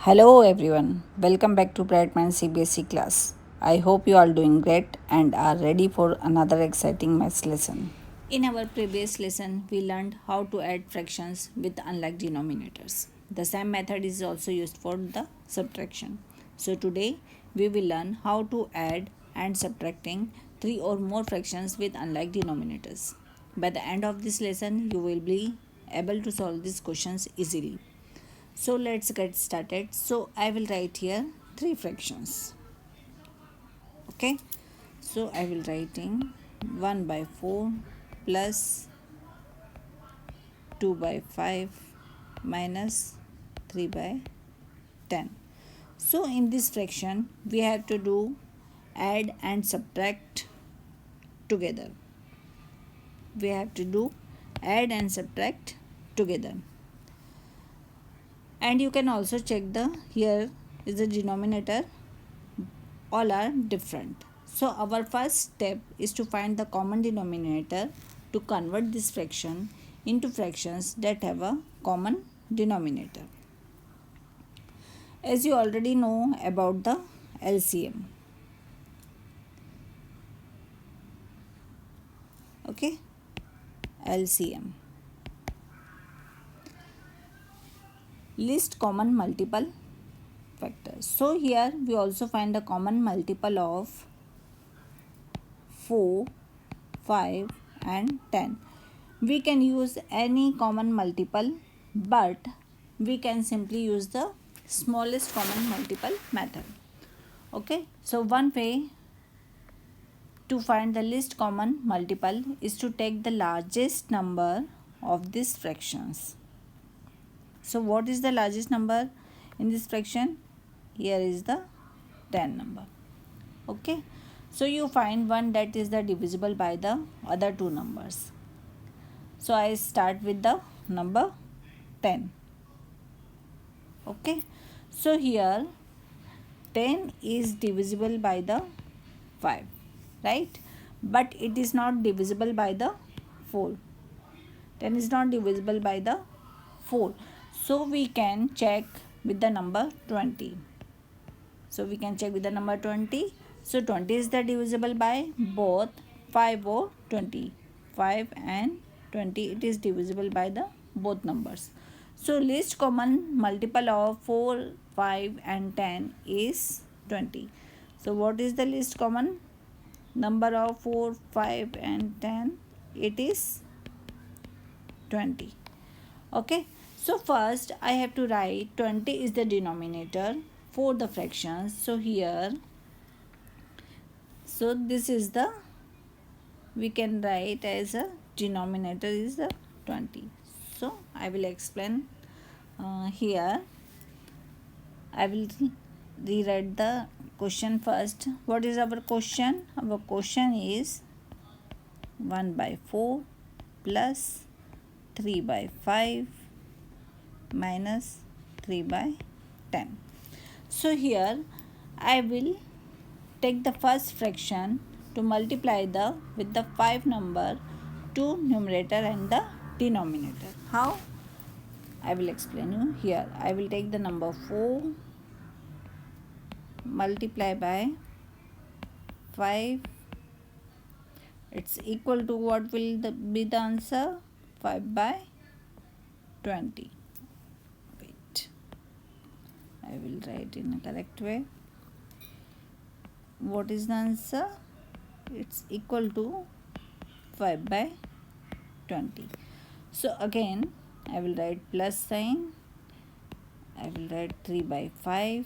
Hello everyone, welcome back to BrightMind CBSE Class. I hope you are doing great and are ready for another exciting maths lesson. In our previous lesson, we learned how to add fractions with unlike denominators. The same method is also used for the subtraction. So today, we will learn how to add and subtracting three or more fractions with unlike denominators. By the end of this lesson, you will be able to solve these questions easily. So let's get started. So I will write here three fractions. Okay. So I will writing 1 by 4 plus 2 by 5 minus 3 by 10. So in this fraction we have to do add and subtract together. We have to do add and subtract together. And you can also check the here is the denominator, all are different. So our first step is to find the common denominator to convert this fraction into fractions that have a common denominator. As you already know about the LCM. Okay, LCM. List common multiple factors. So here we also find the common multiple of 4, 5 and 10. We can use any common multiple, but we can simply use the smallest common multiple method. Okay, so one way to find the least common multiple is to take the largest number of these fractions. So what is the largest number in this fraction? Here is the 10 number. Okay, so you find one that is the divisible by the other two numbers. So I start with the number 10. Okay, so here 10 is divisible by the 5, right? But it is not divisible by the 4. 10 is not divisible by the 4. So we can check with the number 20. So we can check with the number 20. So 20 is the divisible by both 5 or 20. 5 and 20, it is divisible by the both numbers. So least common multiple of 4, 5 and 10 is 20. So what is the least common number of 4, 5 and 10? It is 20. Okay. So first I have to write 20 is the denominator for the fractions. So here, so this is the, we can write as a denominator is the 20. So I will explain here. I will rewrite the question first. What is our question? Our question is 1 by 4 plus 3 by 5 minus 3 by 10. So here I will take the first fraction to multiply the with the 5 number to numerator and the denominator. How? I will explain you here. I will take the number 4 multiply by 5. It's equal to what will be the answer? 5 by 20. Wait, I will write in a correct way. What is the answer? It's equal to 5 by 20. So again I will write plus sign. I will write 3 by 5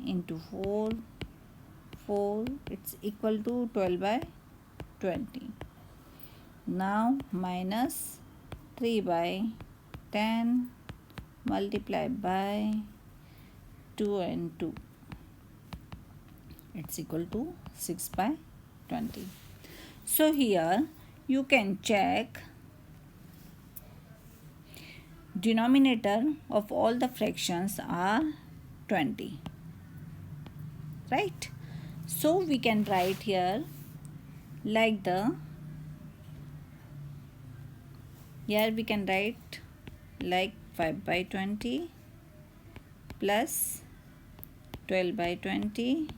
into 4. 4, it's equal to 12 by 20. Now minus 3 by 10 multiplied by 2 and 2. It's equal to 6 by 20. So here you can check denominator of all the fractions are 20, right? So we can write here like the, here we can write like 5 by 20 plus 12 by 20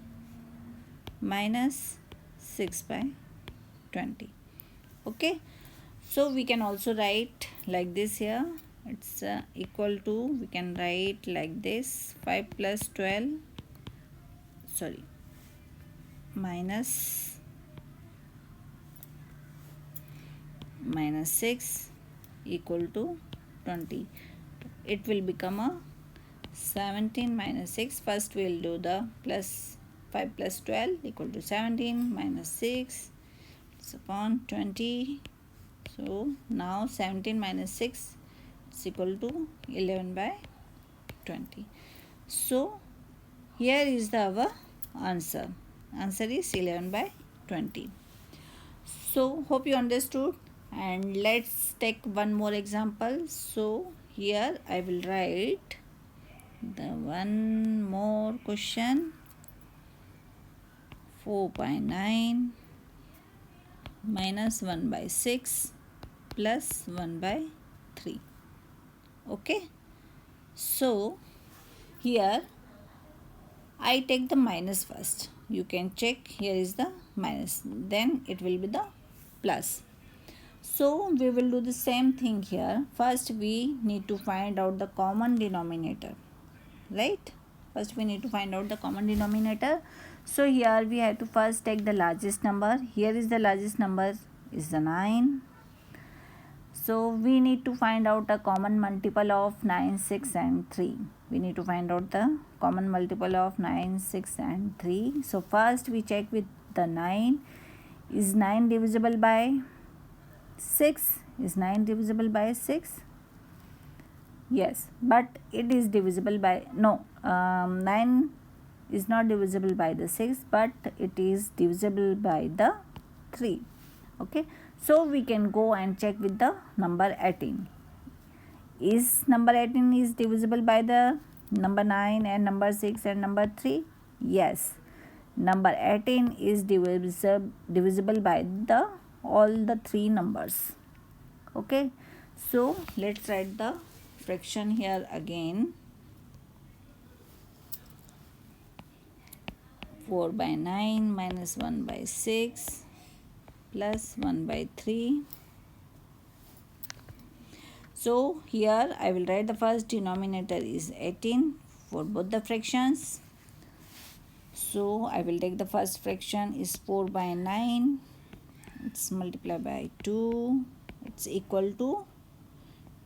minus 6 by 20. Okay, so we can also write like this here. It's equal to, we can write like this, 5 plus 12, sorry, minus 6 equal to 20. It will become a 17 minus 6. First we will do the plus 5 plus 12 equal to 17 minus 6, it's upon 20. So now 17 minus 6 is equal to 11 by 20. So here is our answer. Answer is 11 by 20. So hope you understood, and let's take one more example. So here I will write the one more question. 4 by 9 minus 1 by 6 plus 1 by 3. Okay, so here I take the minus first. You can check, here is the minus, then it will be the plus. So we will do the same thing here. First we need to find out the common denominator, right? First we need to find out the common denominator. So here we have to first take the largest number. Here is the largest number is the 9. So we need to find out a common multiple of 9, 6 and 3. We need to find out the common multiple of 9, 6 and 3. So first we check with the 9. Is 9 divisible by 6? Is 9 divisible by 6? Yes, but it is divisible by, no, 9 is not divisible by the 6, but it is divisible by the 3. Okay, so we can go and check with the number 18. Is number 18 is divisible by the number 9 and number 6 and number 3? Yes, number 18 is divisible by the all the 3 numbers. Okay, so let's write the fraction here again. 4 by 9 minus 1 by 6 plus 1 by 3. So here I will write the first denominator is 18 for both the fractions. So I will take the first fraction is 4 by 9. It's multiplied by 2. It's equal to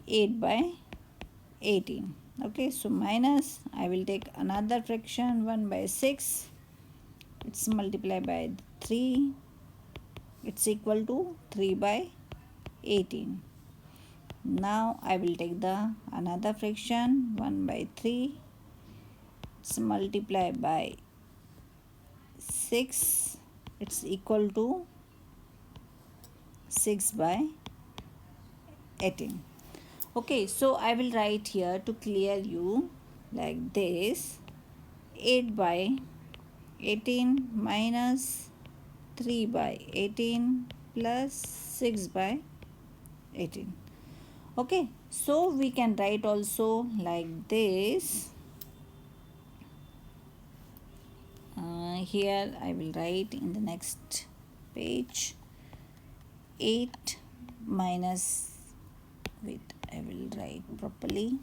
8 by 18. Okay, so minus, I will take another fraction 1 by 6. It's multiplied by 3. It's equal to 3 by 18. Now I will take the another fraction 1 by 3. It's multiplied by 6. It's equal to 6 by 18. Okay, so I will write here to clear you like this: 8 by 18 minus 3 by 18 plus 6 by 18. Okay, so we can write also like this. Here I will write in the next page 8 minus, wait, I will write properly.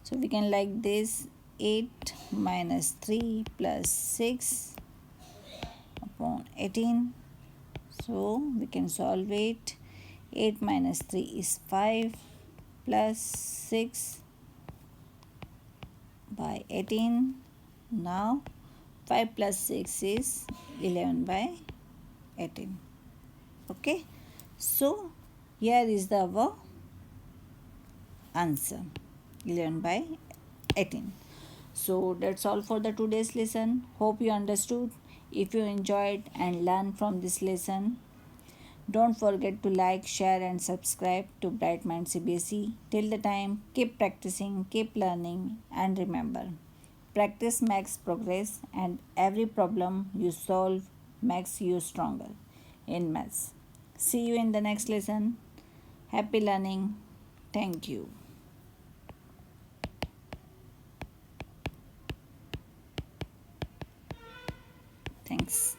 So we can like this: 8 minus 3 plus 6 upon 18. So we can solve it. 8 minus 3 is 5 plus 6 by 18. Now 5 plus 6 is 11 by 18. Okay, so here is the our answer, 11 by 18. So that's all for the today's lesson. Hope you understood. If you enjoyed and learned from this lesson, don't forget to like, share and subscribe to BrightMind CBSE. Till the time, keep practicing, keep learning, and remember, practice makes progress, and every problem you solve makes you stronger in maths. See you in the next lesson. Happy learning. Thank you. Thanks.